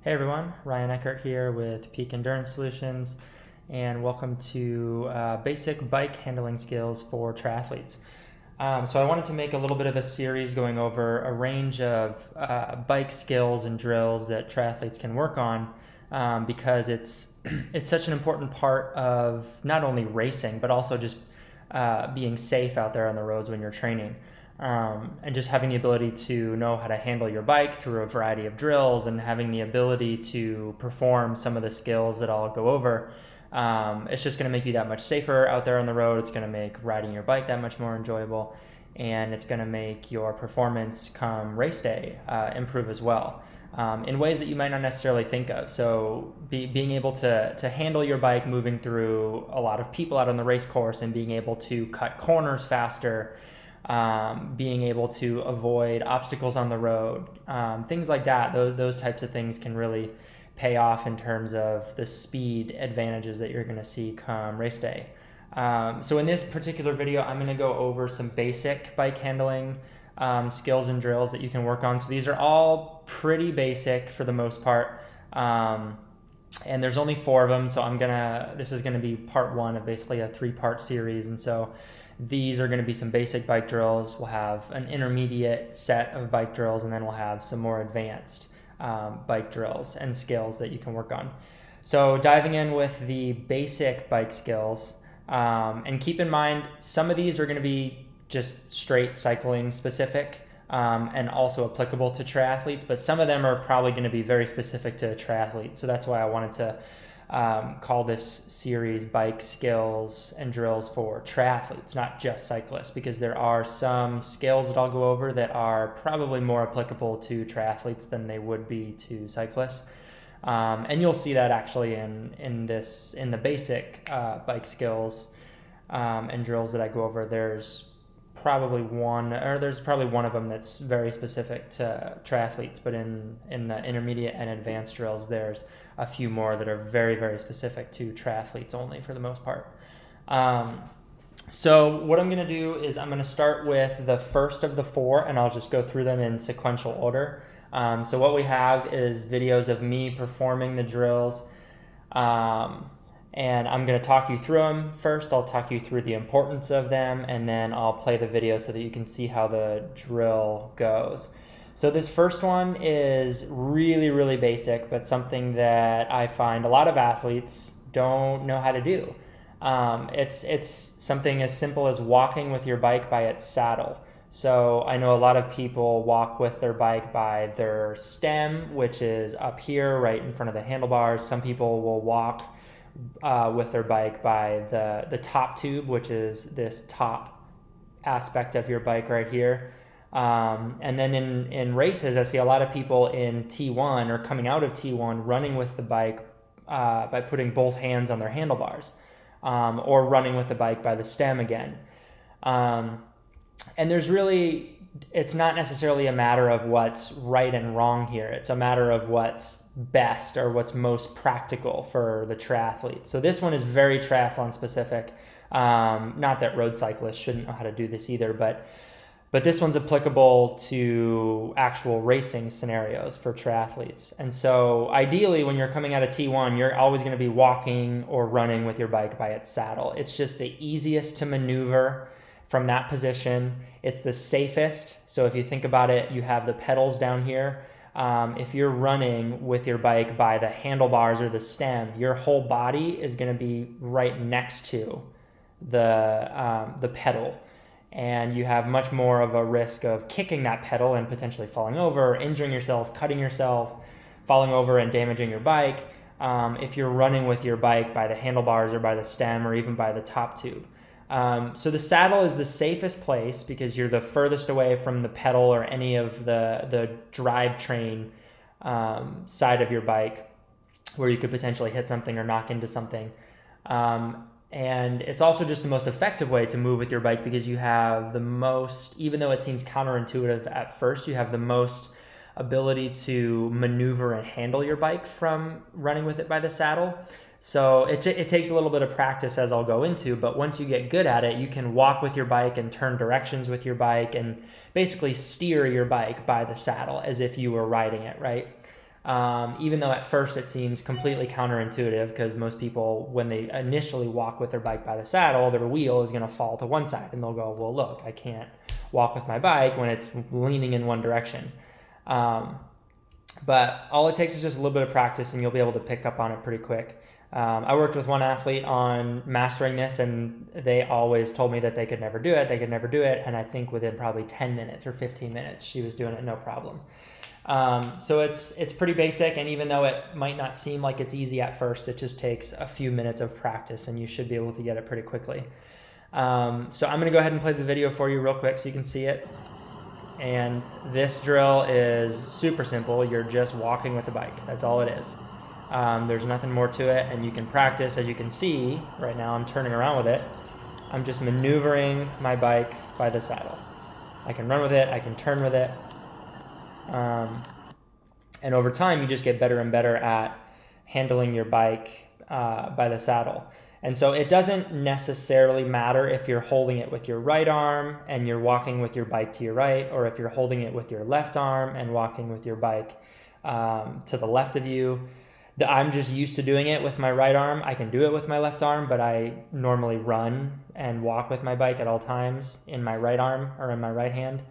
Hey everyone, Ryan Eckert here with Peak Endurance Solutions, and welcome to basic bike handling skills for triathletes. So I wanted to make a little bit of a series going over a range of bike skills and drills that triathletes can work on because it's it's such an important part of not only racing but also just being safe out there on the roads when you're training. And just having the ability to know how to handle your bike through a variety of drills and having the ability to perform some of the skills that I'll go over. It's just going to make you that much safer out there on the road. It's going to make riding your bike that much more enjoyable, and it's going to make your performance come race day improve as well in ways that you might not necessarily think of. So being able to handle your bike moving through a lot of people out on the race course and being able to cut corners faster, being able to avoid obstacles on the road, things like that. Those types of things can really pay off in terms of the speed advantages that you're going to see come race day. So in this particular video, I'm going to go over some basic bike handling skills and drills that you can work on. So these are all pretty basic for the most part. And there's only 4 of them, so this is gonna be part 1 of basically a 3-part series. And so these are gonna be some basic bike drills. We'll have an intermediate set of bike drills, and then we'll have some more advanced bike drills and skills that you can work on. So diving in with the basic bike skills, and keep in mind, some of these are gonna be just straight cycling specific. And also applicable to triathletes, but some of them are probably going to be very specific to triathletes. So that's why I wanted to call this series Bike Skills and Drills for Triathletes, not just cyclists, because there are some skills that I'll go over that are probably more applicable to triathletes than they would be to cyclists. And you'll see that actually in the basic bike skills and drills that I go over. There's probably one of them that's very specific to triathletes, but in the intermediate and advanced drills, there's a few more that are very, very specific to triathletes only for the most part. So what I'm going to do is I'm going to start with the first of the 4, and I'll just go through them in sequential order. So what we have is videos of me performing the drills. And I'm going to talk you through them. First, I'll talk you through the importance of them, and then I'll play the video so that you can see how the drill goes. So this first one is really, really basic, but something that I find a lot of athletes don't know how to do. It's something as simple as walking with your bike by its saddle. So I know a lot of people walk with their bike by their stem, which is up here right in front of the handlebars. Some people will walk with their bike by the top tube, which is this top aspect of your bike right here. And then in races, I see a lot of people in T1 or coming out of T1 running with the bike by putting both hands on their handlebars, or running with the bike by the stem again. And it's not necessarily a matter of what's right and wrong here. It's a matter of what's best or what's most practical for the triathlete. So this one is very triathlon specific. Not that road cyclists shouldn't know how to do this either, but this one's applicable to actual racing scenarios for triathletes. And so ideally, when you're coming out of T1, you're always going to be walking or running with your bike by its saddle. It's just the easiest to maneuver from that position. It's the safest. So if you think about it, you have the pedals down here. If you're running with your bike by the handlebars or the stem, your whole body is going to be right next to the pedal. And you have much more of a risk of kicking that pedal and potentially falling over, injuring yourself, cutting yourself, falling over and damaging your bike, if you're running with your bike by the handlebars or by the stem or even by the top tube. So the saddle is the safest place because you're the furthest away from the pedal or any of the drivetrain side of your bike where you could potentially hit something or knock into something. And it's also just the most effective way to move with your bike because you have the most, even though it seems counterintuitive at first, you have the most ability to maneuver and handle your bike from running with it by the saddle. So it takes a little bit of practice, as I'll go into, but once you get good at it, you can walk with your bike and turn directions with your bike and basically steer your bike by the saddle as if you were riding it, right? Even though at first it seems completely counterintuitive, because most people, when they initially walk with their bike by the saddle, their wheel is going to fall to one side, and they'll go, well, look, I can't walk with my bike when it's leaning in one direction. But all it takes is just a little bit of practice, and you'll be able to pick up on it pretty quick. I worked with one athlete on mastering this, and they always told me that they could never do it. They could never do it. And I think within probably 10 minutes or 15 minutes, she was doing it no problem. So it's pretty basic. And even though it might not seem like it's easy at first, it just takes a few minutes of practice, and you should be able to get it pretty quickly. So I'm going to go ahead and play the video for you real quick so you can see it. And this drill is super simple. You're just walking with the bike. That's all it is. There's nothing more to it, and you can practice. As you can see right now, I'm turning around with it. I'm just maneuvering my bike by the saddle. I can run with it, I can turn with it. And over time, you just get better and better at handling your bike by the saddle. And so it doesn't necessarily matter if you're holding it with your right arm and you're walking with your bike to your right, or if you're holding it with your left arm and walking with your bike to the left of you. I'm just used to doing it with my right arm. I can do it with my left arm, but I normally run and walk with my bike at all times in my right arm or in my right hand.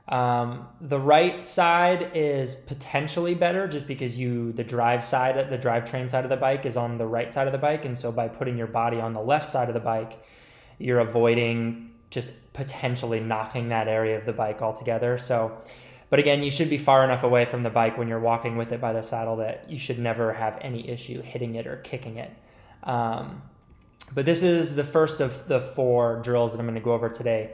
The right side is potentially better just because the drivetrain side of the bike is on the right side of the bike. And so by putting your body on the left side of the bike, you're avoiding just potentially knocking that area of the bike altogether. But again, you should be far enough away from the bike when you're walking with it by the saddle that you should never have any issue hitting it or kicking it. But this is the first of the 4 drills that I'm going to go over today.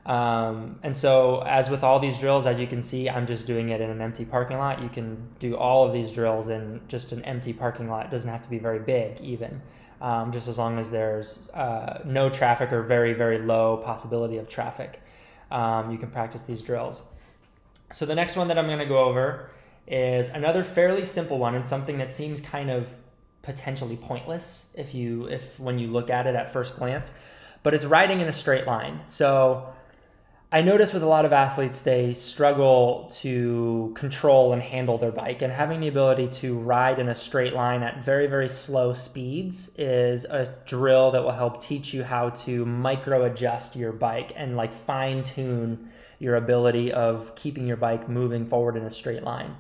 And so as with all these drills, as you can see, I'm just doing it in an empty parking lot. You can do all of these drills in just an empty parking lot. It doesn't have to be very big even, just as long as there's no traffic or very, very low possibility of traffic. You can practice these drills. So the next one that I'm going to go over is another fairly simple one, and something that seems kind of potentially pointless when you look at it at first glance, but it's riding in a straight line. So I notice with a lot of athletes, they struggle to control and handle their bike, and having the ability to ride in a straight line at very, very slow speeds is a drill that will help teach you how to micro adjust your bike and like fine tune your ability of keeping your bike moving forward in a straight line.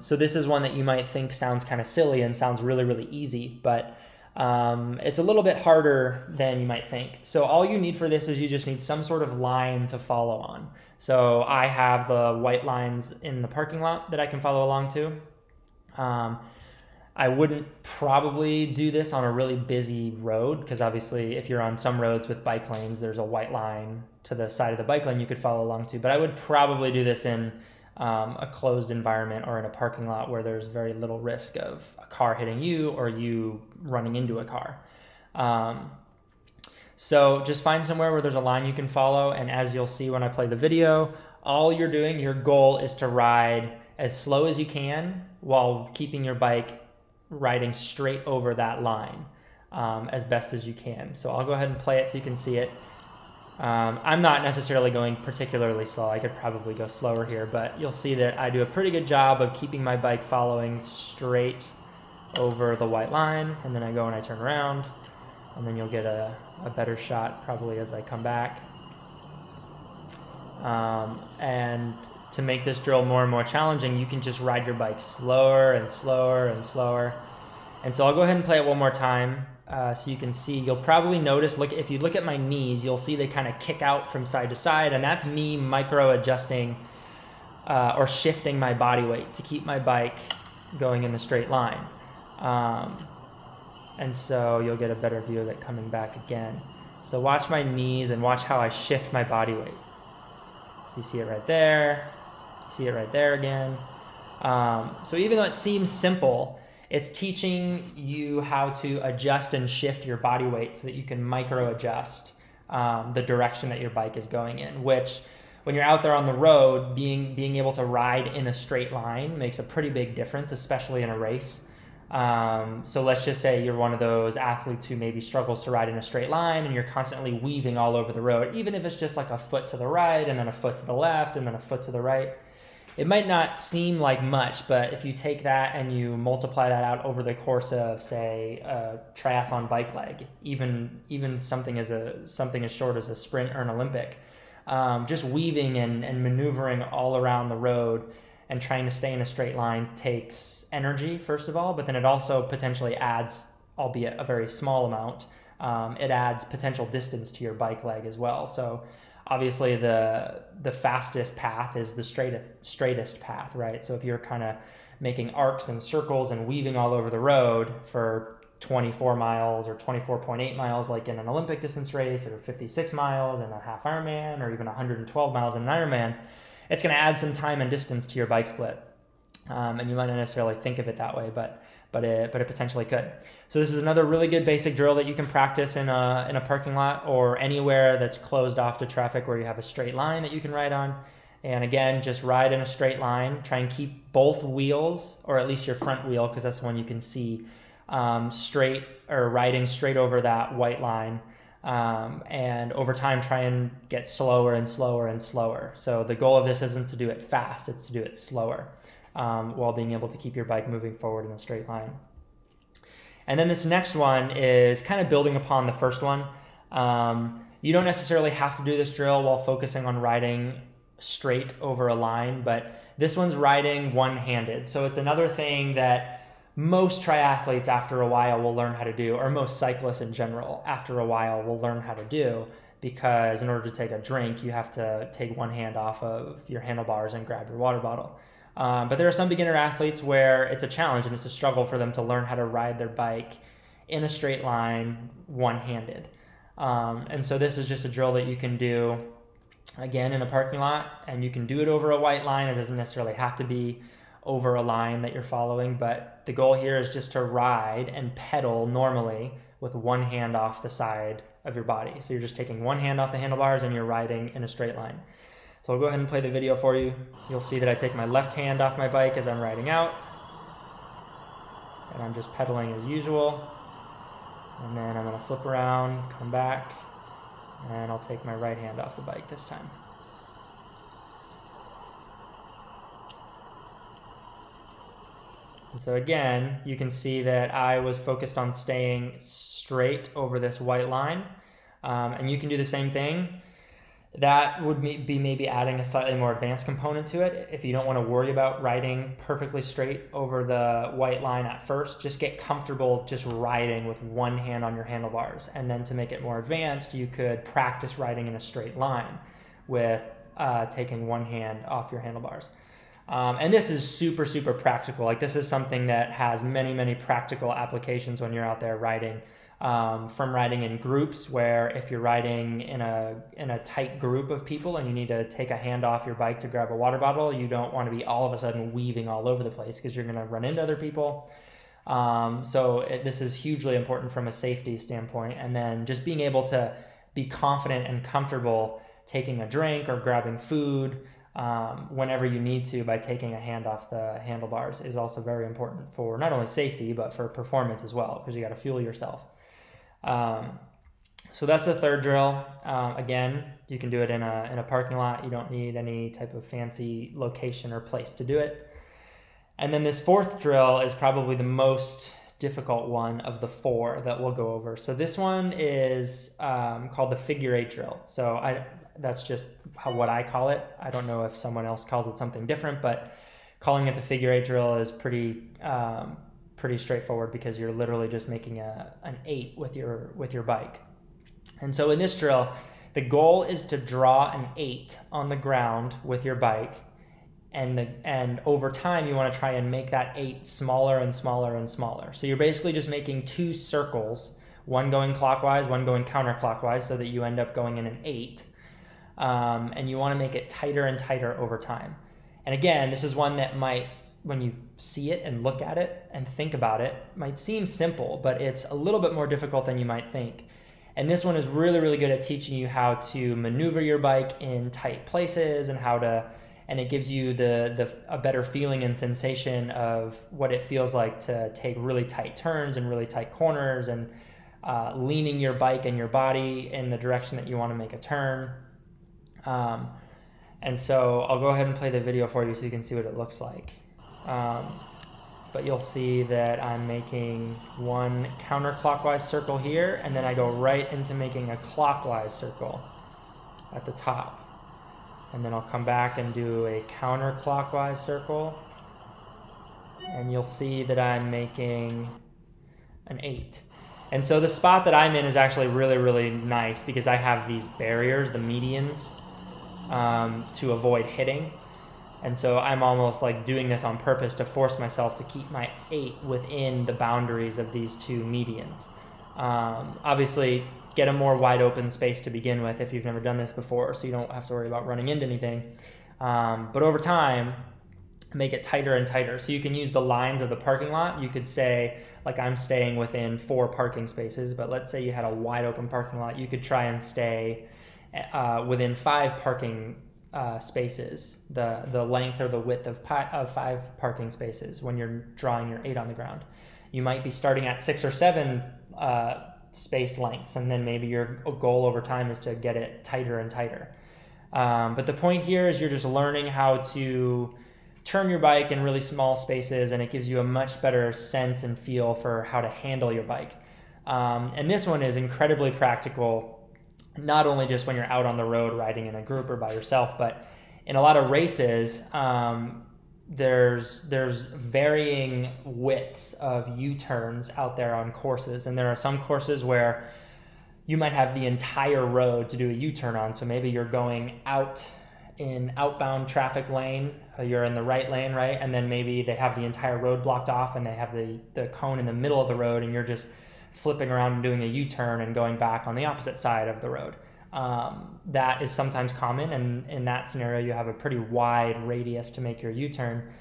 So this is one that you might think sounds kind of silly and sounds really, really easy, but it's a little bit harder than you might think. So all you need for this is you just need some sort of line to follow on. So I have the white lines in the parking lot that I can follow along to. I wouldn't probably do this on a really busy road, because obviously if you're on some roads with bike lanes, there's a white line to the side of the bike lane you could follow along to. But I would probably do this in a closed environment or in a parking lot where there's very little risk of a car hitting you or you running into a car. So just find somewhere where there's a line you can follow, and as you'll see when I play the video, all you're doing, your goal is to ride as slow as you can while keeping your bike riding straight over that line as best as you can. So I'll go ahead and play it so you can see it. I'm not necessarily going particularly slow. I could probably go slower here, but you'll see that I do a pretty good job of keeping my bike following straight over the white line, and then I go and I turn around, and then you'll get a better shot probably as I come back. And to make this drill more and more challenging, you can just ride your bike slower and slower and slower. And so I'll go ahead and play it one more time. So you can see, you'll probably notice, if you look at my knees, you'll see they kind of kick out from side to side, and that's me micro adjusting or shifting my body weight to keep my bike going in the straight line. And so you'll get a better view of it coming back again. So watch my knees and watch how I shift my body weight. So you see it right there, you see it right there again. So even though it seems simple, it's teaching you how to adjust and shift your body weight so that you can micro adjust the direction that your bike is going in, which when you're out there on the road, being able to ride in a straight line makes a pretty big difference, especially in a race. So let's just say you're one of those athletes who maybe struggles to ride in a straight line and you're constantly weaving all over the road, even if it's just like a foot to the right and then a foot to the left and then a foot to the right. it might not seem like much, but if you take that and you multiply that out over the course of, say, a triathlon bike leg, even something as short as a sprint or an Olympic, just weaving and maneuvering all around the road and trying to stay in a straight line takes energy, first of all, but then it also potentially adds, albeit a very small amount, it adds potential distance to your bike leg as well. So obviously the fastest path is the straightest path, right? So if you're kind of making arcs and circles and weaving all over the road for 24 miles or 24.8 miles like in an Olympic distance race, or 56 miles in a half Ironman, or even 112 miles in an Ironman, it's going to add some time and distance to your bike split. And you might not necessarily think of it that way, but it potentially could. So this is another really good basic drill that you can practice in a parking lot or anywhere that's closed off to traffic where you have a straight line that you can ride on. And again, just ride in a straight line. Try and keep both wheels, or at least your front wheel, because that's the one you can see, straight, or riding straight over that white line. And over time, try and get slower and slower and slower. So the goal of this isn't to do it fast, it's to do it slower, while being able to keep your bike moving forward in a straight line. And then this next one is kind of building upon the first one. You don't necessarily have to do this drill while focusing on riding straight over a line, but this one's riding one-handed. So it's another thing that most triathletes after a while will learn how to do, or most cyclists in general after a while will learn how to do, because in order to take a drink, you have to take one hand off of your handlebars and grab your water bottle. But there are some beginner athletes where it's a challenge and it's a struggle for them to learn how to ride their bike in a straight line one-handed. And so this is just a drill that you can do, again, in a parking lot, and you can do it over a white line. It doesn't necessarily have to be over a line that you're following, but the goal here is just to ride and pedal normally with one hand off the side of your body. So you're just taking one hand off the handlebars and you're riding in a straight line. So I'll go ahead and play the video for you. You'll see that I take my left hand off my bike as I'm riding out, and I'm just pedaling as usual. And then I'm going to flip around, come back, and I'll take my right hand off the bike this time. And so again, you can see that I was focused on staying straight over this white line, and you can do the same thing. That would be maybe adding a slightly more advanced component to it. If you don't want to worry about riding perfectly straight over the white line at first, just get comfortable just riding with one hand on your handlebars. And then to make it more advanced, you could practice riding in a straight line with taking one hand off your handlebars. And this is super, super practical. Like, this is something that has many, many practical applications when you're out there riding. From riding in groups, where if you're riding in a tight group of people and you need to take a hand off your bike to grab a water bottle, you don't want to be all of a sudden weaving all over the place, because you're going to run into other people. This is hugely important from a safety standpoint. And then just being able to be confident and comfortable taking a drink or grabbing food whenever you need to by taking a hand off the handlebars is also very important for not only safety, but for performance as well, because you got to fuel yourself. So that's the third drill. Again, you can do it in a parking lot. You don't need any type of fancy location or place to do it. And then this fourth drill is probably the most difficult one of the four that we'll go over. So this one is called the figure 8 drill. So that's just what I call it. I don't know if someone else calls it something different, but calling it the figure 8 drill is pretty straightforward, because you're literally just making an 8 with your bike. And so in this drill, the goal is to draw an 8 on the ground with your bike, and over time you want to try and make that 8 smaller and smaller and smaller. So you're basically just making 2 circles, one going clockwise, one going counterclockwise, so that you end up going in an 8. And you want to make it tighter and tighter over time. And again, this is one that might, when you see it and look at it and think about it, might seem simple, but it's a little bit more difficult than you might think. And this one is really, really good at teaching you how to maneuver your bike in tight places, and it gives you a better feeling and sensation of what it feels like to take really tight turns and really tight corners, and leaning your bike and your body in the direction that you want to make a turn. And so I'll go ahead and play the video for you so you can see what it looks like. But you'll see that I'm making one counterclockwise circle here, and then I go right into making a clockwise circle at the top. And then I'll come back and do a counterclockwise circle, and you'll see that I'm making an 8. And so the spot that I'm in is actually really, really nice because I have these barriers, the medians, to avoid hitting. And so I'm almost like doing this on purpose to force myself to keep my 8 within the boundaries of these two medians. Obviously, get a more wide open space to begin with if you've never done this before, so you don't have to worry about running into anything. But over time, make it tighter and tighter. So you can use the lines of the parking lot. You could say, like I'm staying within 4 parking spaces, but let's say you had a wide open parking lot. You could try and stay within 5 parking spaces, the length or the width of 5 parking spaces when you're drawing your 8 on the ground. You might be starting at 6 or 7 space lengths, and then maybe your goal over time is to get it tighter and tighter. But the point here is you're just learning how to turn your bike in really small spaces, and it gives you a much better sense and feel for how to handle your bike. And this one is incredibly practical, not only just when you're out on the road riding in a group or by yourself, but in a lot of races, there's varying widths of U-turns out there on courses. And there are some courses where you might have the entire road to do a U-turn on. So maybe you're going out in outbound traffic lane, you're in the right lane, right? And then maybe they have the entire road blocked off and they have the cone in the middle of the road, and you're just flipping around and doing a U-turn and going back on the opposite side of the road. That is sometimes common, and in that scenario you have a pretty wide radius to make your U-turn.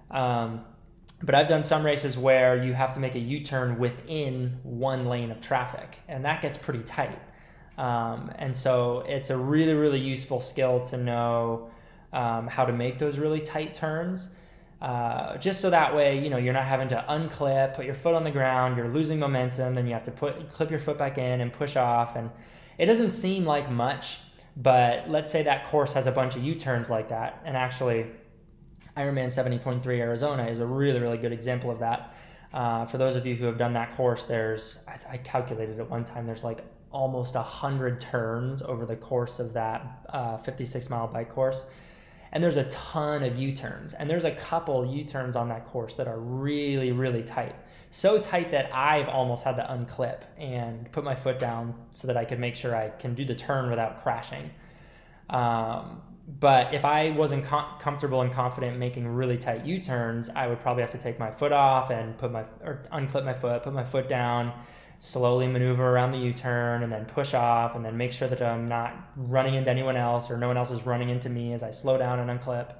But I've done some races where you have to make a U-turn within 1 lane of traffic, and that gets pretty tight. And so it's a really, really useful skill to know how to make those really tight turns. Just so that way, you know, you're not having to unclip, put your foot on the ground, you're losing momentum, then you have to clip your foot back in and push off. And it doesn't seem like much, but let's say that course has a bunch of U-turns like that. And actually, Ironman 70.3 Arizona is a really, really good example of that. For those of you who have done that course, I calculated at one time, there's like almost 100 turns over the course of that 56-mile bike course. And there's a ton of U-turns, and there's a couple U-turns on that course that are really, really tight. So tight that I've almost had to unclip and put my foot down so that I could make sure I can do the turn without crashing. But if I wasn't comfortable and confident making really tight U-turns, I would probably have to take my foot off and unclip my foot, put my foot down, slowly maneuver around the U-turn, and then push off, and then make sure that I'm not running into anyone else or no one else is running into me as I slow down and unclip.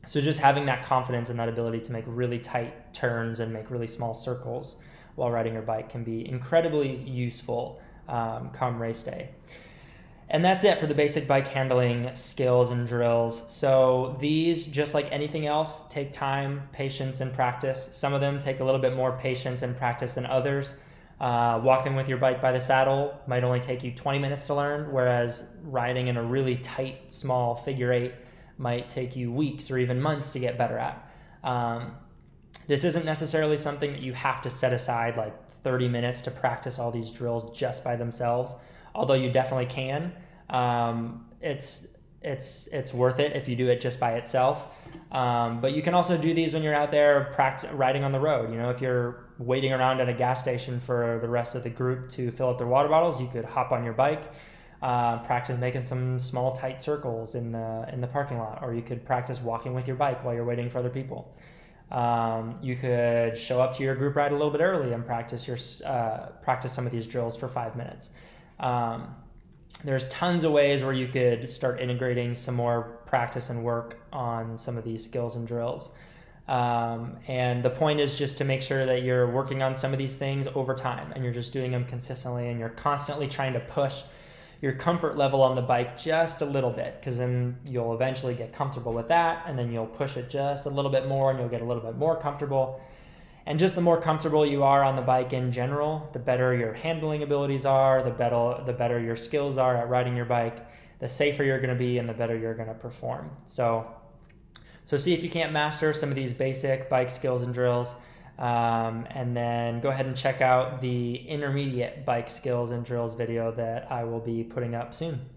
So just having that confidence and that ability to make really tight turns and make really small circles while riding your bike can be incredibly useful come race day. And that's it for the basic bike handling skills and drills. So these, just like anything else, take time, patience, and practice. Some of them take a little bit more patience and practice than others. Walking with your bike by the saddle might only take you 20 minutes to learn, whereas riding in a really tight, small figure 8 might take you weeks or even months to get better at. This isn't necessarily something that you have to set aside like 30 minutes to practice all these drills just by themselves. Although you definitely can. It's worth it if you do it just by itself. But you can also do these when you're out there riding on the road. You know, if you're waiting around at a gas station for the rest of the group to fill up their water bottles, you could hop on your bike, practice making some small tight circles in the parking lot, or you could practice walking with your bike while you're waiting for other people. You could show up to your group ride a little bit early and practice some of these drills for 5 minutes. There's tons of ways where you could start integrating some more practice and work on some of these skills and drills. And the point is just to make sure that you're working on some of these things over time and you're just doing them consistently, and you're constantly trying to push your comfort level on the bike just a little bit, because then you'll eventually get comfortable with that, and then you'll push it just a little bit more and you'll get a little bit more comfortable. And just the more comfortable you are on the bike in general, the better your handling abilities are, the better your skills are at riding your bike, the safer you're going to be and the better you're going to perform. So see if you can't master some of these basic bike skills and drills, and then go ahead and check out the intermediate bike skills and drills video that I will be putting up soon.